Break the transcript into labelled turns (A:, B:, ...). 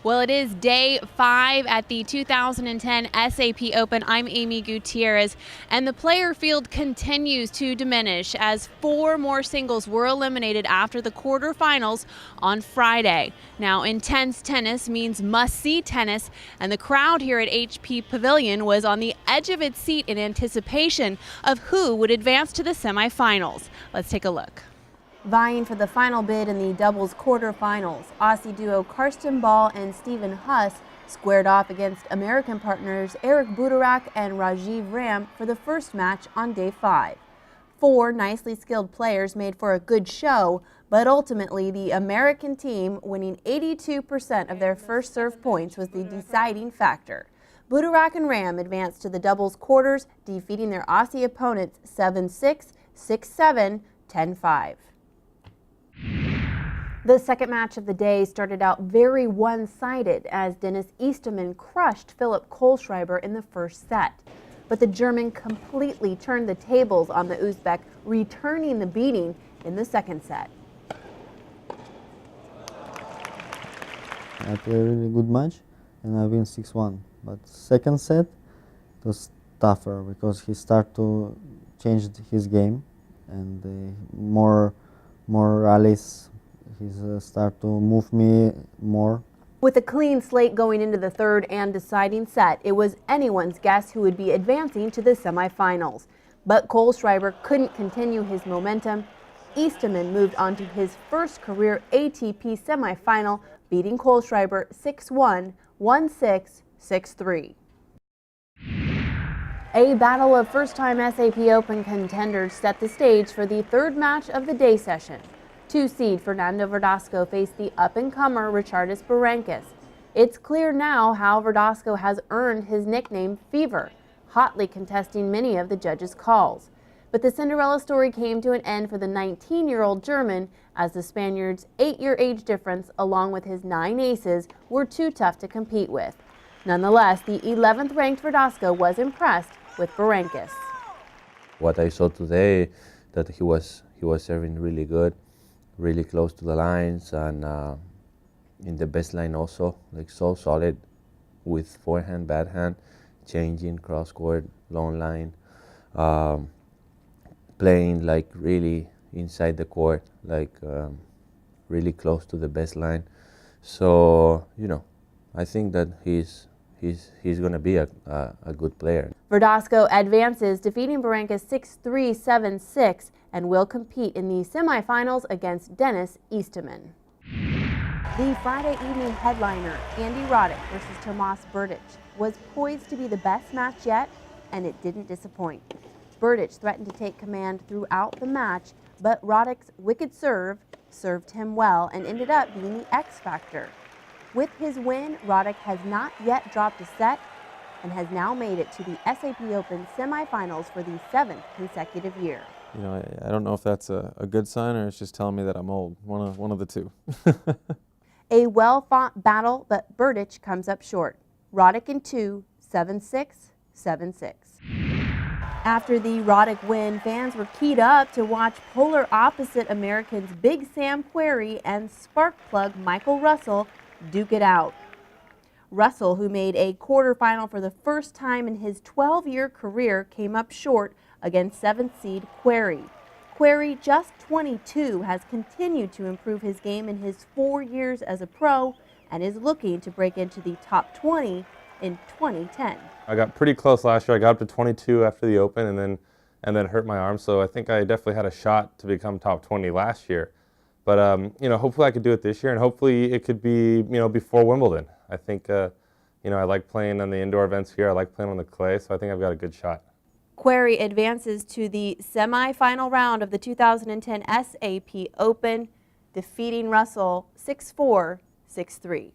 A: Well, it is day 5 at the 2010 SAP Open. I'm Amy Gutierrez, and the player field continues to diminish as 4 more singles were eliminated after the quarterfinals on Friday. Now, intense tennis means must-see tennis, and the crowd here at HP Pavilion was on the edge of its seat in anticipation of who would advance to the semifinals. Let's take a look.
B: Vying for the final bid in the doubles quarterfinals, Aussie duo Karsten Ball and Stephen Huss squared off against American partners Eric Budarak and Rajiv Ram for the first match on day 5. 4 nicely skilled players made for a good show, but ultimately the American team, winning 82% of their first serve points, was the deciding factor. Budarak and Ram advanced to the doubles quarters, defeating their Aussie opponents 7-6, 6-7, 10-5. The second match of the day started out very one-sided as Dennis Easterman crushed Philipp Kohlschreiber in the first set. But the German completely turned the tables on the Uzbek, returning the beating in the second set.
C: I played a really good match and I win 6-1. But second set it was tougher because he started to change his game and more rallies. He's start to move me more.
B: With a clean slate going into the third and deciding set, it was anyone's guess who would be advancing to the semifinals. But Kohlschreiber couldn't continue his momentum. Easterman moved on to his first career ATP semifinal, beating Kohlschreiber 6-1, 1-6, 6-3. A battle of first-time SAP Open contenders set the stage for the third match of the day session. 2-seed Fernando Verdasco faced the up-and-comer Richardis Berankis. It's clear now how Verdasco has earned his nickname Fever, hotly contesting many of the judges' calls. But the Cinderella story came to an end for the 19-year-old German as the Spaniard's 8-year age difference along with his 9 aces were too tough to compete with. Nonetheless, the 11th ranked Verdasco was impressed with Berankis.
D: What I saw today, that he was serving really good, really close to the lines, and in the best line also, like so solid with forehand, backhand, changing cross court, long line, playing like really inside the court, like really close to the best line. So I think that he's going to be a good player.
B: Verdasco advances, defeating Berankis 6-3, 7-6, and will compete in the semifinals against Dennis Easterman. The Friday evening headliner, Andy Roddick versus Tomas Berdych, was poised to be the best match yet, and it didn't disappoint. Berdych threatened to take command throughout the match, but Roddick's wicked serve served him well and ended up being the X factor. With his win, Roddick has not yet dropped a set and has now made it to the SAP Open semifinals for the 7th consecutive year.
E: I don't know if that's a good sign or it's just telling me that I'm old. One of the two.
B: A well-fought battle, but Berdych comes up short. Roddick in 2, 7-6, 7-6. After the Roddick win, fans were keyed up to watch polar opposite Americans Big Sam Querrey and spark plug Michael Russell duke it out. Russell, who made a quarterfinal for the first time in his 12-year career, came up short against 7th seed Querrey. Querrey, just 22, has continued to improve his game in his 4 years as a pro and is looking to break into the top 20 in 2010.
E: I got pretty close last year. I got up to 22 after the Open and then hurt my arm, so I think I definitely had a shot to become top 20 last year. But hopefully I could do it this year, and hopefully it could be before Wimbledon. I think I like playing on the indoor events here. I like playing on the clay, so I think I've got a good shot.
B: Querrey advances to the semi-final round of the 2010 SAP Open, defeating Russell 6-4, 6-3.